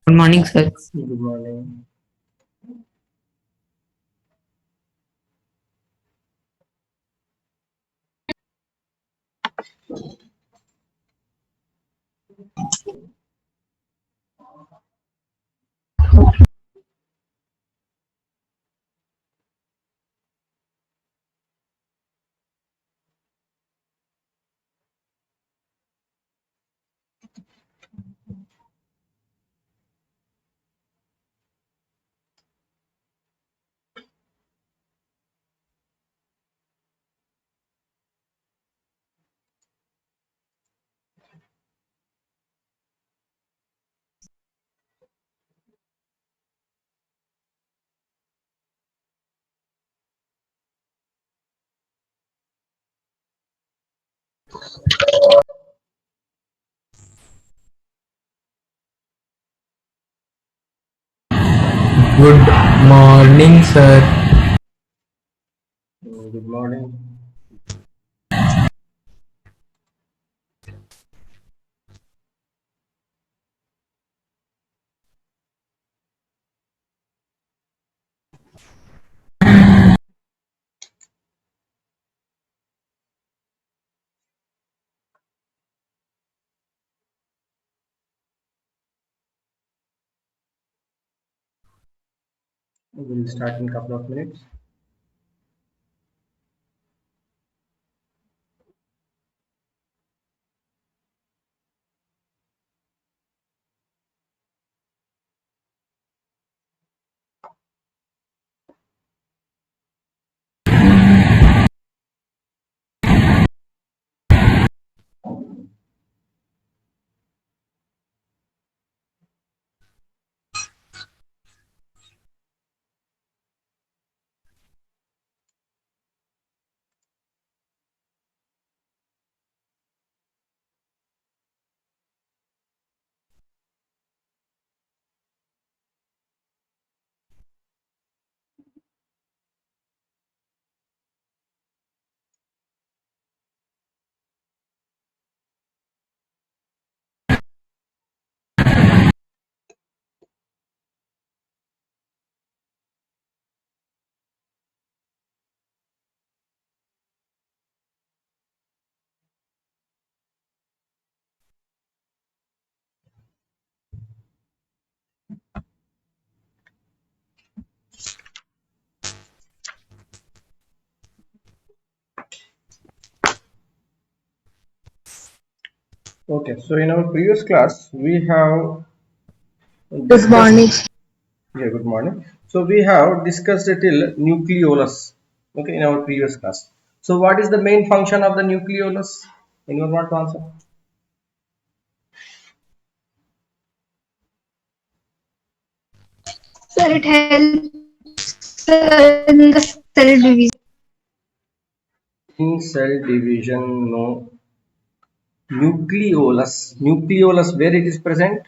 Good morning, sir. Good morning. Good morning, sir. Good morning. We'll start in a couple of minutes. Okay, so in our previous class, we have Good discussed. morning. Yeah, good morning. So we have discussed it till nucleolus. Okay, in our previous class. So what is the main function of the nucleolus? Anyone want to answer? Sir, it helps in the cell division. In cell division, no. Nucleolus. Nucleolus, where it is present?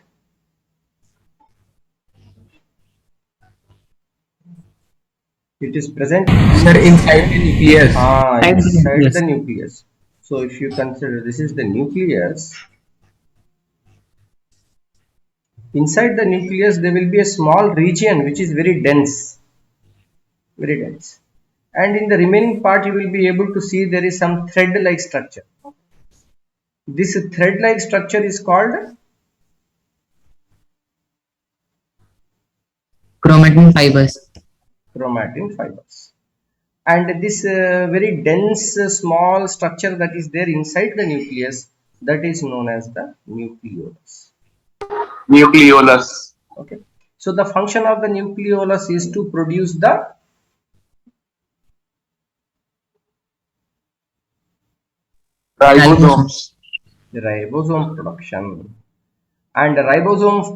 It is present Sir, inside inside. the nucleus. Type the Inside the nucleus. nucleus. So if you consider this is the nucleus, Inside the nucleus, there will be a small region which is very dense, very dense. And in the remaining part, you will be able to see there is some thread-like structure. This thread-like structure is called chromatin fibers. chromatin fibers. And this very dense small structure that is there inside the nucleus, that is known as the nucleolus. Nucleolus. Okay. So the function of the nucleolus is to produce the Ribosomes. ribosome production. And ribosome,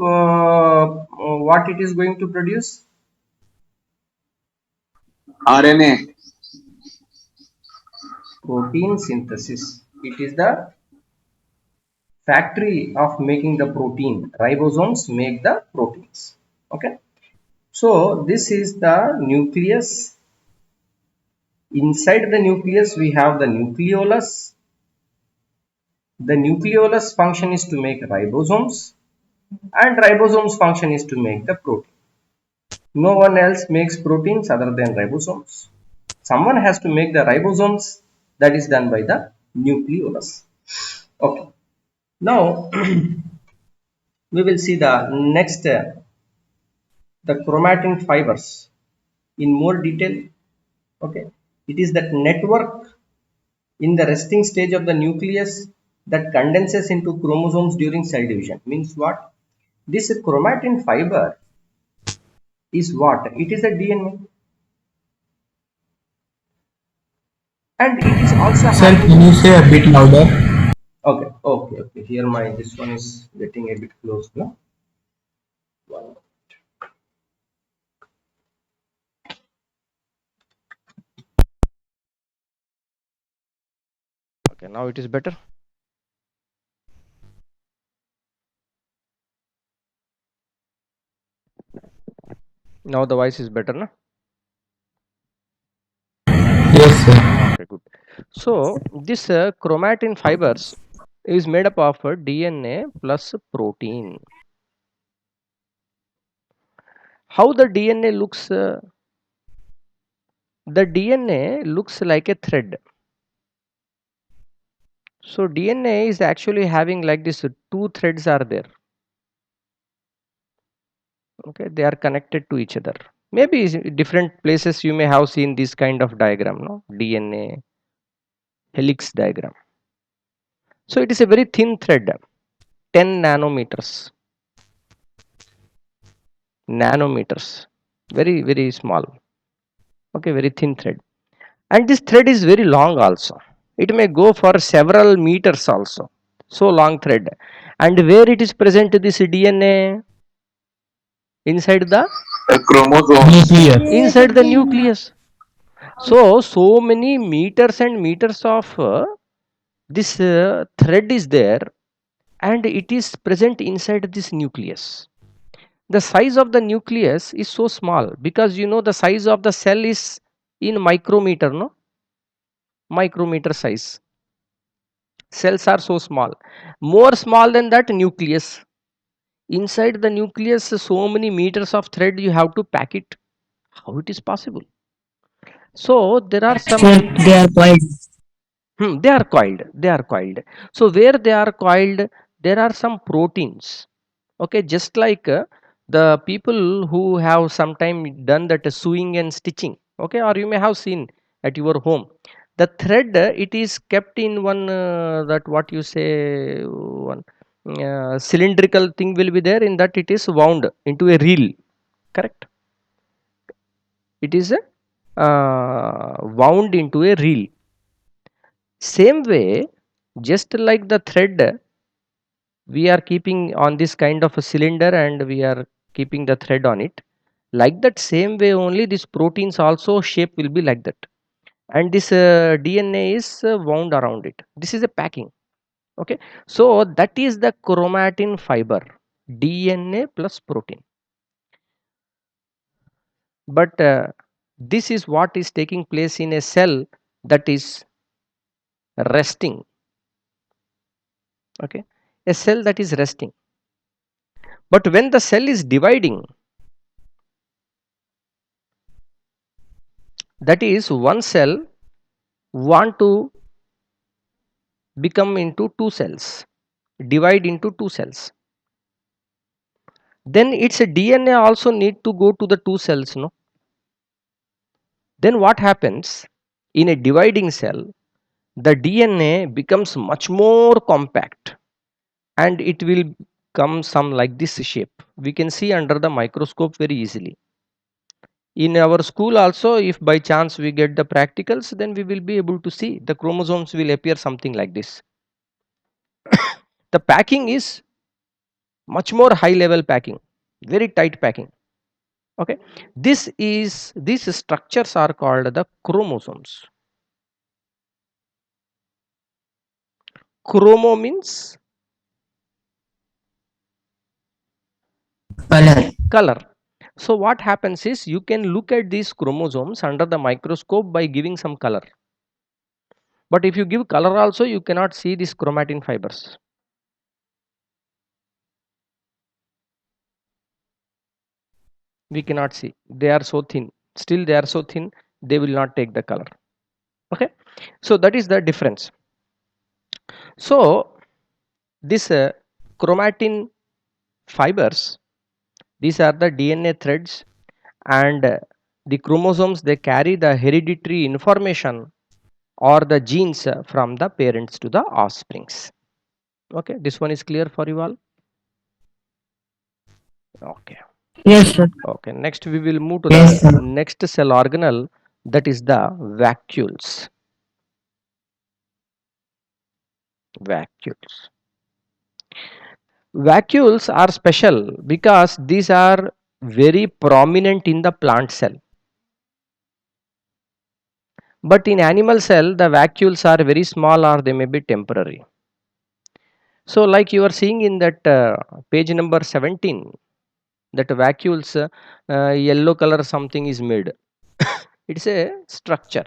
what it is going to produce? RNA. Protein synthesis. It is the factory of making the protein. Ribosomes make the proteins. Okay. So this is the nucleus. Inside the nucleus, we have the nucleolus. The nucleolus function is to make ribosomes, and ribosomes function is to make the protein. No one else makes proteins other than ribosomes. Someone has to make the ribosomes, that is done by the nucleolus. Okay. Now we will see the next the chromatin fibers in more detail. Okay. It is that network in the resting stage of the nucleus that condenses into chromosomes during cell division. Means what? This chromatin fiber is what? It is a DNA. And it is also Sir, having... can you say a bit louder? Okay. Here my this one is getting a bit close now. One. Okay, now it is better. Now the voice is better, no? Yes, sir. Okay, good. So this chromatin fibers is made up of DNA plus protein. How the DNA looks? The DNA looks like a thread. So DNA is actually having like this, two threads are there. Okay, they are connected to each other. Maybe in different places you may have seen this kind of diagram, no? DNA helix diagram. So it is a very thin thread, 10 nanometers. Nanometers, very small. Okay, very thin thread. And this thread is very long also. It may go for several meters also. So long thread. And where it is present, this DNA? Inside the Chromosomes. Nucleus. inside the nucleus. So many meters and meters of this thread is there, and it is present inside this nucleus. The size of the nucleus is so small because you know the size of the cell is in micrometer, no? Micrometer size. Cells are so small. More small than that nucleus. Inside the nucleus, so many meters of thread you have to pack it. How it is possible? So there are some... Sir, they are quite. They are coiled. They are coiled. So where they are coiled, there are some proteins. Okay, just like the people who have sometime done that sewing and stitching. Okay, or you may have seen at your home. The thread, it is kept in one that what you say, one cylindrical thing will be there. In that it is wound into a reel. Correct. It is wound into a reel. Same way, just like the thread, we are keeping on this kind of a cylinder and we are keeping the thread on it. Like that same way only this proteins also shape will be like that. And this DNA is wound around it. This is a packing. Okay. So that is the chromatin fiber. DNA plus protein. But this is what is taking place in a cell that is resting. Okay, a cell that is resting. But when the cell is dividing, that is one cell want to become into two cells, divide into two cells, then its DNA also need to go to the two cells, no? Then what happens in a dividing cell? The DNA becomes much more compact and it will come some like this shape. We can see under the microscope very easily. In our school also, if by chance we get the practicals, then we will be able to see the chromosomes will appear something like this. The packing is much more high level packing, very tight packing. Okay, these structures are called the chromosomes. Chromo means Color. color. So what happens is you can look at these chromosomes under the microscope by giving some color. But if you give color also, you cannot see these chromatin fibers. We cannot see. They are so thin. Still they are so thin, they will not take the color. Okay. So that is the difference. So this chromatin fibers, these are the DNA threads, and the chromosomes, they carry the hereditary information or the genes from the parents to the offsprings. Okay, this one is clear for you all? Okay. Yes, sir. Okay, next we will move to Yes, the sir. next cell organelle, that is the vacuoles. Vacuoles. Vacuoles are special because these are very prominent in the plant cell. But in animal cell, the vacuoles are very small or they may be temporary. So like you are seeing in that page number 17, that vacuoles yellow color something is made. It's a structure.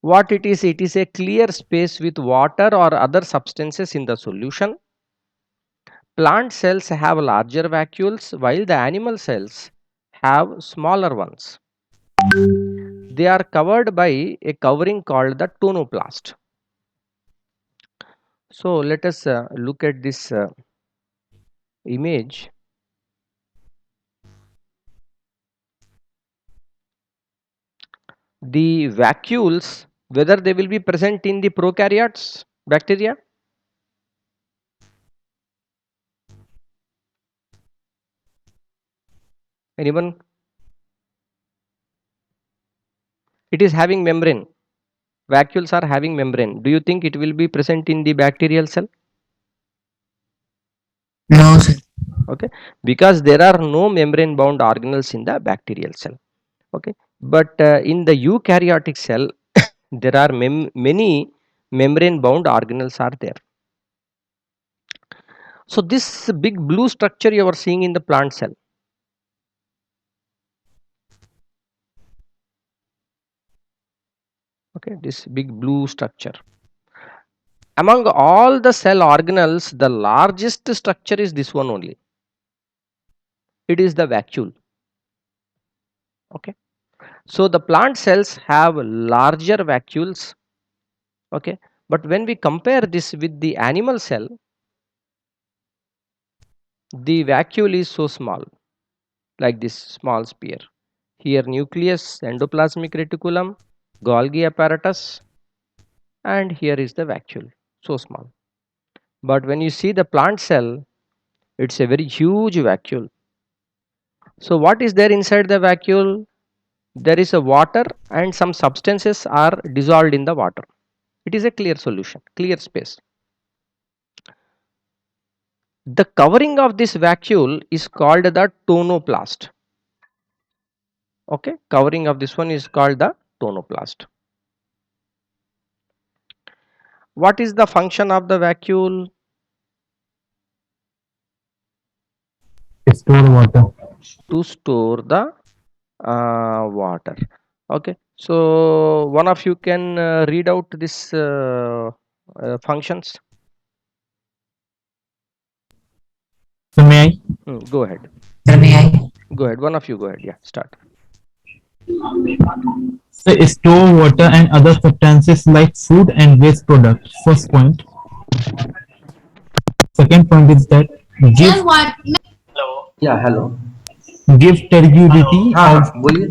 What it is a clear space with water or other substances in the solution. Plant cells have larger vacuoles while the animal cells have smaller ones. They are covered by a covering called the tonoplast. So let us look at this image. The vacuoles, whether they will be present in the prokaryotes bacteria? Anyone? It is having membrane. Vacuoles are having membrane. Do you think it will be present in the bacterial cell? No, sir. Okay, because there are no membrane bound organelles in the bacterial cell. Okay, but in the eukaryotic cell, there are many membrane bound organelles are there. So this big blue structure you are seeing in the plant cell, okay, this big blue structure, among all the cell organelles, the largest structure is this one only. It is the vacuole. Okay, so the plant cells have larger vacuoles. Okay, but when we compare this with the animal cell, the vacuole is so small, like this small sphere. Here nucleus, endoplasmic reticulum, Golgi apparatus, and here is the vacuole, so small. But when you see the plant cell, it's a very huge vacuole. So what is there inside the vacuole? There is a water and some substances are dissolved in the water. It is a clear solution, clear space. The covering of this vacuole is called the tonoplast. Okay, covering of this one is called the tonoplast. What is the function of the vacuole? Store water. To store the water. Okay, so one of you can read out this functions. So may I? Go ahead. Sir, may I? Go ahead. One of you go ahead. Yeah, start. So store water and other substances like food and waste products. First point. Second point is that give Yeah, hello. give turbidity हाँ of हाँ बोलिए.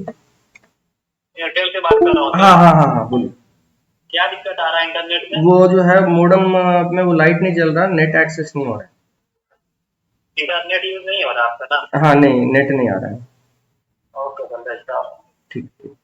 Airtel से बात कर रहा हूँ. हाँ बोलिए. क्या दिक्कत आ रहा है इंटरनेट में? वो जो है मोडम में वो लाइट नहीं चल रहा, नेट एक्सेस नहीं हो रहा इंटरनेट यूज नहीं हो रहा आपका ना? है. हाँ नहीं, नेट नहीं आ रहा है. ओके सर, भेजता हूँ. ठीक ठीक.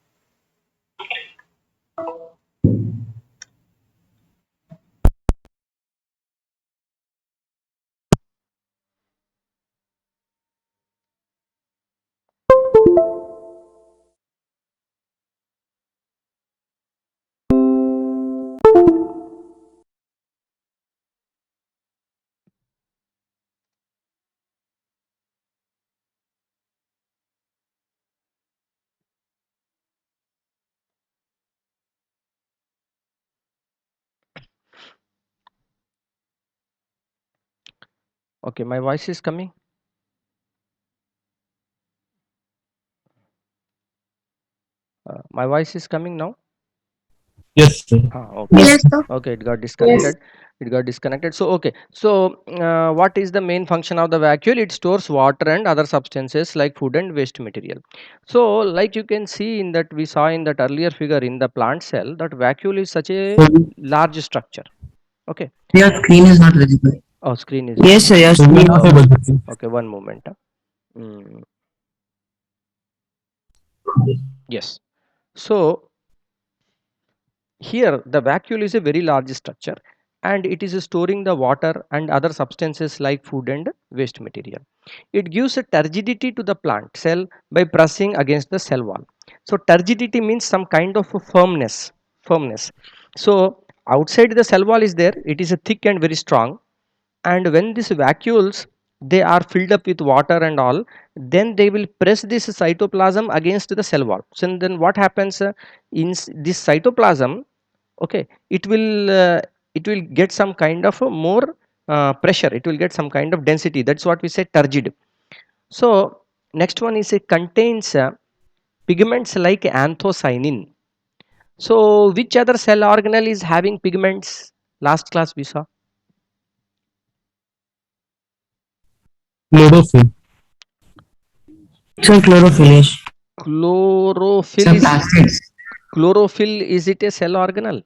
Okay, my voice is coming. My voice is coming now. yes sir. Okay. Yes, sir. Okay, it got disconnected. It got disconnected. So okay. So what is the main function of the vacuole? It stores water and other substances like food and waste material. So like you can see in that we saw in that earlier figure in the plant cell, that vacuole is such a So large structure. Okay. your screen is not visible. Oh, screen is Yes, sir. Your So we are screen. not able to see. okay. One moment. Mm, yes. So here the vacuole is a very large structure and it is storing the water and other substances like food and waste material. It gives a turgidity to the plant cell by pressing against the cell wall. So turgidity means some kind of a firmness. So outside the cell wall is there, it is a thick and very strong, and when these vacuoles they are filled up with water and all, then they will press this cytoplasm against the cell wall. So then what happens, this cytoplasm, okay, it will get some kind of a more pressure, it will get some kind of density. That's what we say turgid. So next one is it contains pigments like anthocyanin. So which other cell organelle is having pigments? Last class we saw Chlorophyll. Sir, chlorophyll is. chlorophyll. Sir, Is plastids. chlorophyll, is it a cell organelle?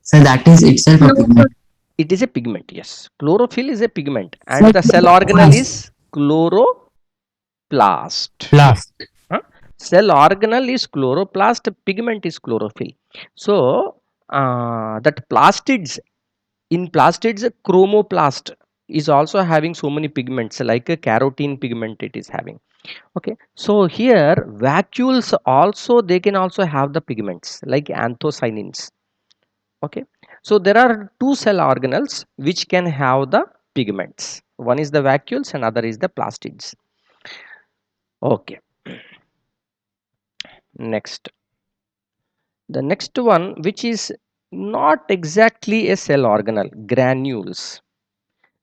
Sir, that is itself a No, pigment. It is a pigment, yes. Chlorophyll is a pigment and Sir, the cell organelle is chloroplast. Blast. Huh? Cell organelle is chloroplast, pigment is chlorophyll. So that plastids, in plastids chromoplast is also having so many pigments like a carotene pigment it is having. Okay, so here vacuoles also, they can also have the pigments like anthocyanins. Okay, so there are two cell organelles which can have the pigments. One is the vacuoles and other is the plastids. Okay, next, the next one which is not exactly a cell organelle, granules.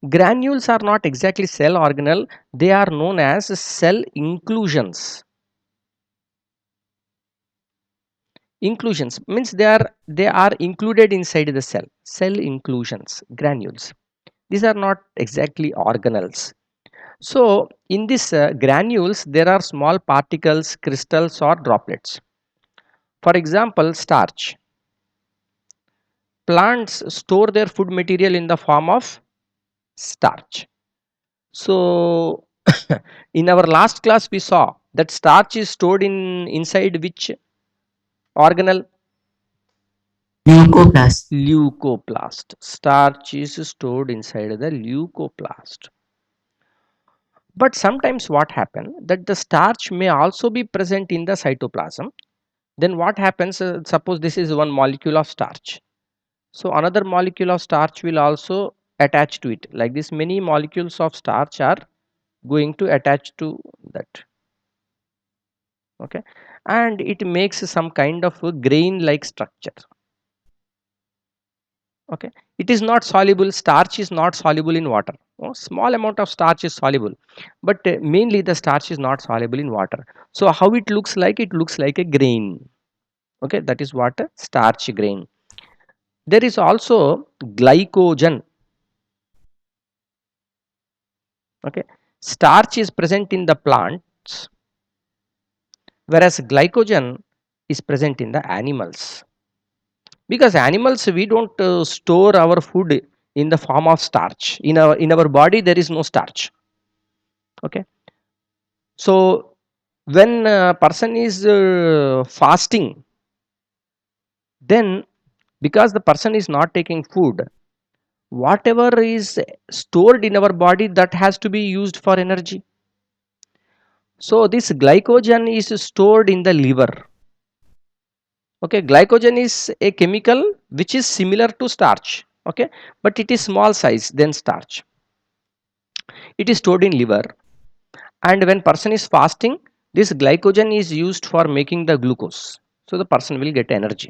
Granules are not exactly cell organelle, they are known as cell inclusions. Inclusions means they are included inside the cell inclusions, granules. These are not exactly organelles. So in this granules there are small particles, crystals or droplets. For example, starch. Plants store their food material in the form of starch. So in our last class we saw that starch is stored in inside which organelle? Leucoplast. Leucoplast. Starch is stored inside the leucoplast. But sometimes what happens that the starch may also be present in the cytoplasm. Then what happens, suppose this is one molecule of starch, so another molecule of starch will also attach to it. Like this, many molecules of starch are going to attach to that. Okay, and it makes some kind of a grain like structure. Okay, it is not soluble. Starch is not soluble in water. Small amount of starch is soluble, but mainly the starch is not soluble in water. So how it looks like? It looks like a grain. Okay, that is what a starch grain. There is also glycogen. Okay, starch is present in the plants, whereas glycogen is present in the animals. Because animals, we don't store our food in the form of starch. In our body there is no starch. Okay, so when a person is fasting, then because the person is not taking food, whatever is stored in our body, that has to be used for energy. So this glycogen is stored in the liver. Okay, glycogen is a chemical which is similar to starch. Okay, but it is small size than starch. It is stored in liver, and when person is fasting, this glycogen is used for making the glucose, so the person will get energy.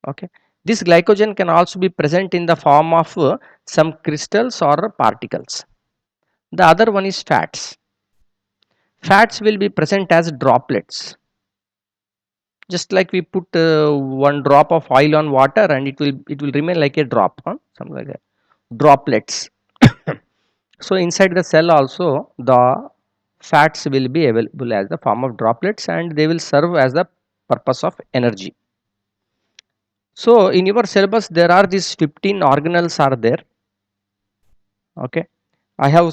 Okay, this glycogen can also be present in the form of some crystals or particles. The other one is fats. Fats will be present as droplets, just like we put one drop of oil on water and it will remain like a drop, something like that, droplets. So inside the cell also the fats will be available as the form of droplets, and they will serve as the purpose of energy. So in your syllabus there are these 15 organelles are there. Okay, I have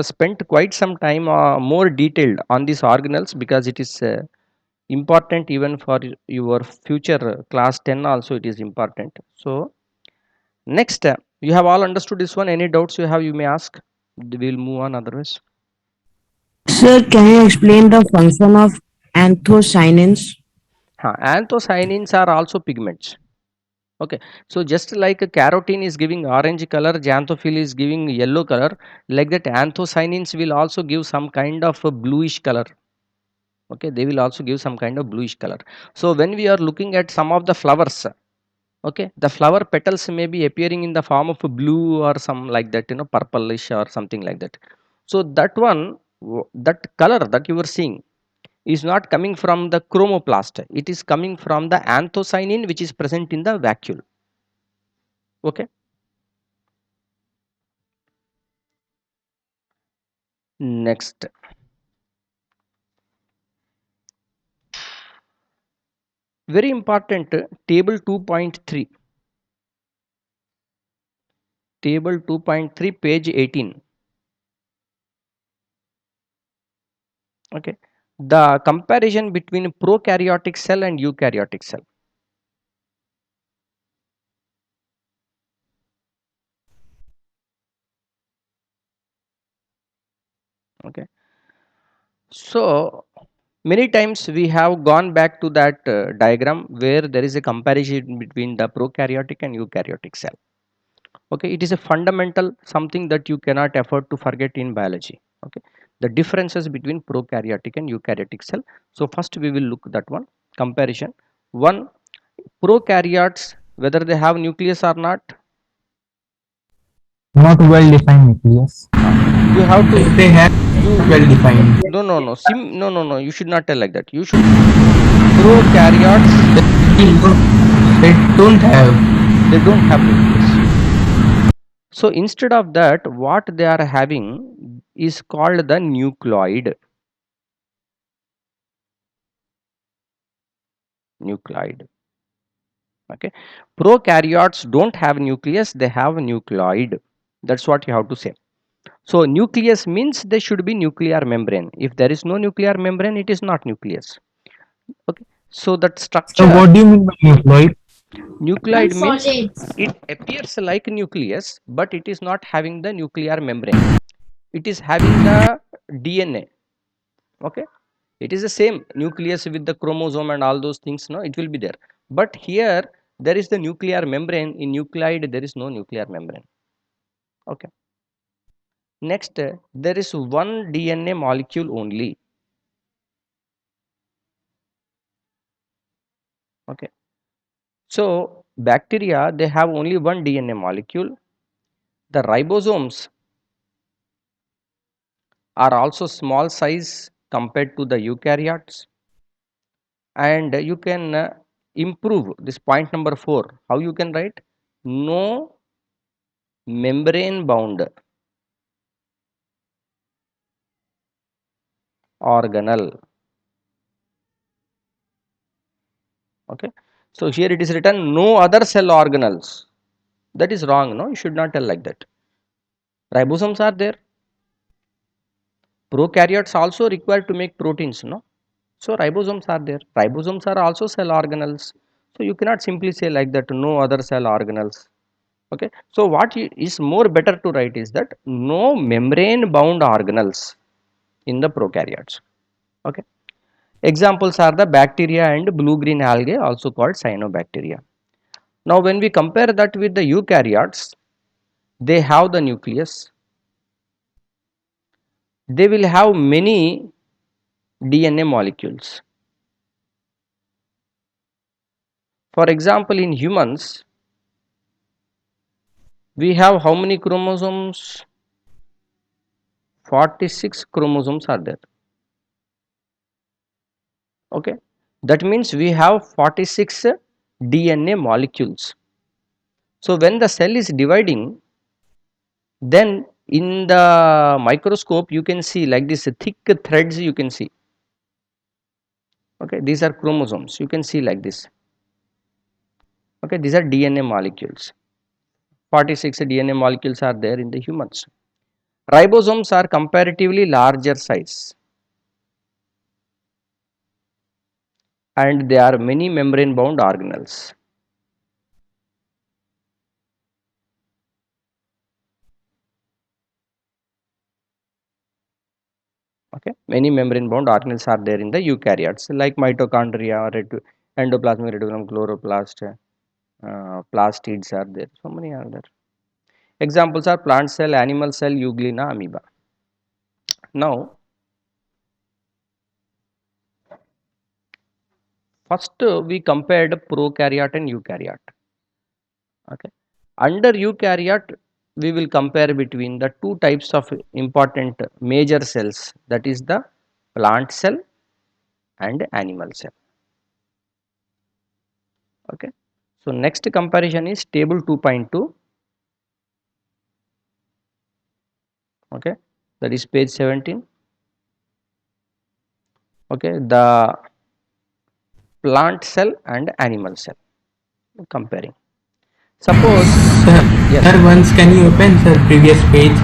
spent quite some time more detailed on these organelles, because it is important even for your future class 10 also it is important. So next, you have all understood this one. Any doubts you have, you may ask. We will move on otherwise. Sir, can you explain the function of anthocyanins? Anthocyanins are also pigments. Okay, so just like carotene is giving orange color, xanthophyll is giving yellow color, like that anthocyanins will also give some kind of a bluish color. Okay, they will also give some kind of bluish color. So when we are looking at some of the flowers, okay, the flower petals may be appearing in the form of a blue or some like that, purplish or something like that. So that one, that color that you are seeing is not coming from the chromoplast, it is coming from the anthocyanin which is present in the vacuole. Okay, next, very important, table 2.3, table 2.3, page 18. Okay, the comparison between prokaryotic cell and eukaryotic cell. Okay, so many times we have gone back to that diagram where there is a comparison between the prokaryotic and eukaryotic cell. Okay, it is a fundamental something that you cannot afford to forget in biology. Okay, the differences between prokaryotic and eukaryotic cell. So first we will look that one comparison. One, prokaryotes, whether they have nucleus or not, Not well defined nucleus. you have to, If they have well defined, no, you should not tell like that. You should, prokaryotes, they don't have. they don't have nucleus. So instead of that, what they are having is called the nucleoid. Nucleoid. Okay, prokaryotes don't have nucleus, they have nucleoid. That's what you have to say. So nucleus means there should be nuclear membrane. If there is no nuclear membrane, it is not nucleus. Okay, so that So structure, what do you mean by nucleoid? nucleoid means it appears like nucleus, but it is not having the nuclear membrane. It is having the DNA. Okay, it is the same nucleus with the chromosome and all those things, no, it will be there, but here there is the nuclear membrane. In nucleoid there is no nuclear membrane. Okay, next, there is one DNA molecule only. Okay, So bacteria, they have only one DNA molecule. The ribosomes are also small size compared to the eukaryotes. And you can improve this point number 4. How you can write? No membrane bound organel. Okay, so here it is written no other cell organelles. That is wrong, no, you should not tell like that. Ribosomes are there. Prokaryotes also required to make proteins, no? So ribosomes are there. Ribosomes are also cell organelles. So you cannot simply say like that, no other cell organelles. Okay, so what is more better to write is that no membrane bound organelles in the prokaryotes. Okay, examples are the bacteria and blue green algae, also called cyanobacteria. Now when we compare that with the eukaryotes, they have the nucleus. They will have many DNA molecules. For example, in humans, we have how many chromosomes? 46 chromosomes are there. Okay, that means we have 46 DNA molecules. So when the cell is dividing, then in the microscope you can see like this thick threads you can see. Okay, these are chromosomes, you can see like this. Okay, these are DNA molecules. 46 DNA molecules are there in the humans. Ribosomes are comparatively larger size, and they are many membrane bound organelles. Okay, many membrane bound organelles are there in the eukaryotes, like mitochondria, endoplasmic reticulum, chloroplast, plastids are there. So many are there. Examples are plant cell, animal cell, euglena, amoeba. Now first we compared prokaryote and eukaryote. Okay, under eukaryote we will compare between the two types of important major cells, that is the plant cell and animal cell. Okay, so next comparison is table 2.2. Okay, that is page 17. Okay, the plant cell and animal cell comparing. Suppose Sir, yes, sir, once can you open sir previous page?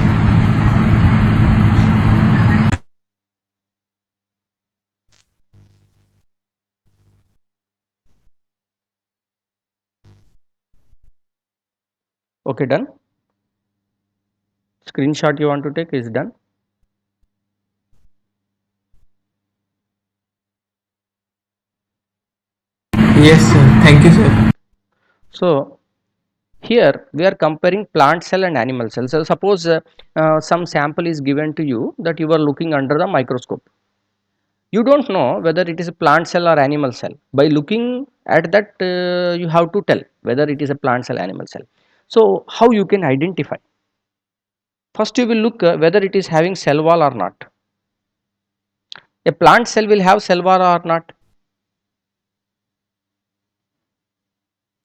okay, done. Screenshot you want to take is done. Yes sir, thank you sir. So here we are comparing plant cell and animal cell. So suppose some sample is given to you that you are looking under the microscope. You don't know whether it is a plant cell or animal cell. By looking at that, you have to tell whether it is a plant cell, animal cell. So how you can identify? First you will look whether it is having cell wall or not. A plant cell will have cell wall or not?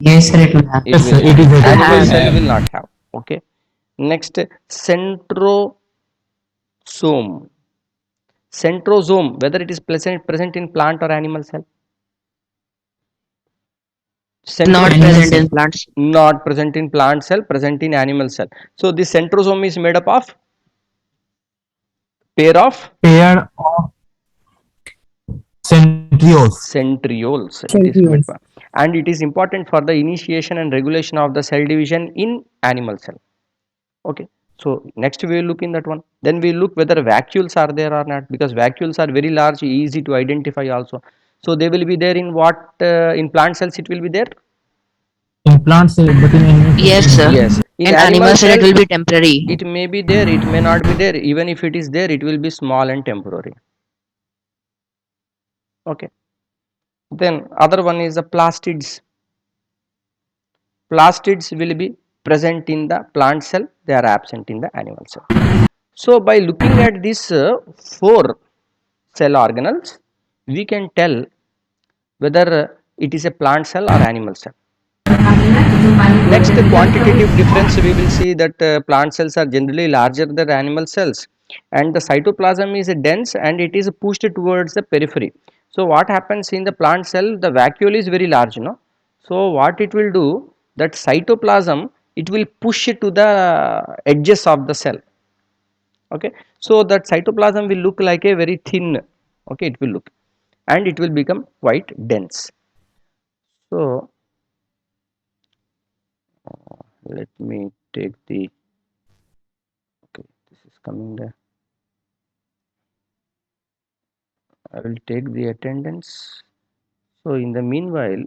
Yes, sir, it will have. It Yes, will sir, have. it is a Animal have. cell will not have. Okay. Next, centrosome. Centrosome, whether it is present in plant or animal cell? Not Animal present cell. in plants. Not present in plant cell, present in animal cell. So the centrosome is made up of pair of pair of centrioles. centrioles. It is made Centrioles. up. And it is important for the initiation and regulation of the cell division in animal cell. Okay, so next we will look in that one. Then we look whether vacuoles are there or not, because vacuoles are very large, easy to identify also. So they will be there in what, in plant cells it will be there. In plant cell, but in animal cell, Yes it is sir. not. Yes, in In animal animal cell cell it will be temporary. it may be there, it may not be there. Even if it is there, it will be small and temporary. Okay, then other one is the plastids. plastids will be present in the plant cell, they are absent in the animal cell. So by looking at these 4 cell organelles, we can tell whether it is a plant cell or animal cell. Next, the quantitative difference, we will see that plant cells are generally larger than animal cells, and the cytoplasm is dense and it is pushed towards the periphery. So what happens in the plant cell, the vacuole is very large, no? So what it will do, that cytoplasm, it will push it to the edges of the cell. Okay, so that cytoplasm will look like a very thin, okay, it will look, and it will become quite dense. So let me take the, okay, this is coming there, I will take the attendance. So in the meanwhile,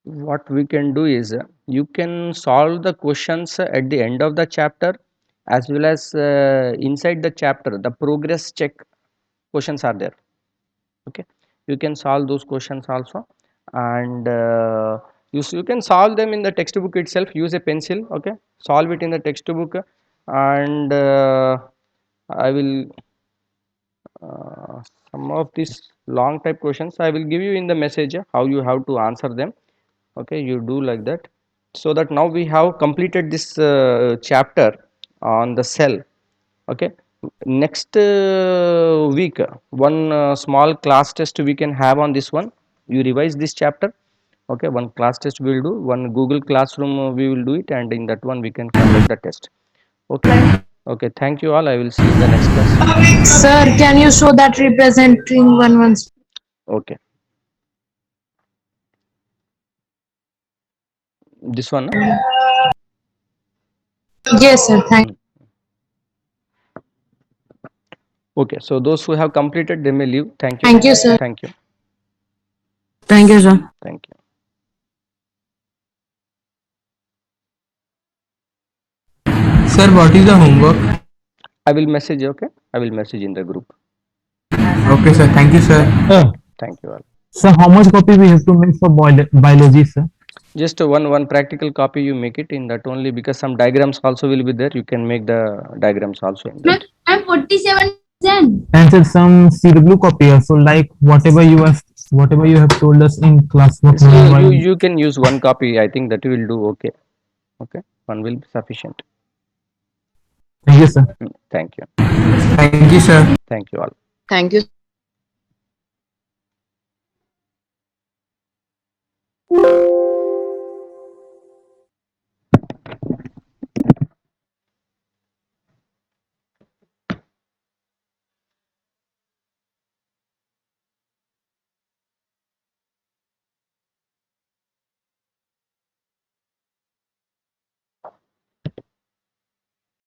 what we can do is, you can solve the questions at the end of the chapter, as well as inside the chapter the progress check questions are there. Okay, you can solve those questions also, and you can solve them in the textbook itself. Use a pencil, okay, solve it in the textbook, and I will some of these long type questions I will give you in the message, how you have to answer them. Okay, you do like that. So that now we have completed this chapter on the cell. Okay, next week one small class test we can have on this one. You revise this chapter. Okay, one class test we will do, one Google Classroom we will do it, and in that one we can conduct the test. Okay, okay, thank you all, I will see you in the next class. Sir, can you show that representing one once? Okay, this one, no? Yes, sir. Thank you. Okay, so those who have completed, they may leave. Thank you. Thank you, sir. Thank you. Thank you, sir. Thank you. Sir, what is the homework? I will message, okay, I will message in the group. Okay, sir. Thank you, sir. Thank you all. So how much copy we have to make for biology, sir? Just one practical copy you make it in that only, because some diagrams also will be there. You can make the diagrams also in that. I'm 47%. And sir, some CW copy also, like whatever you have told us in classwork. You can use one copy. I think that will do. Okay, okay, one will be sufficient. Thank you, sir. Thank you. Thank you, sir. Thank you all. Thank you.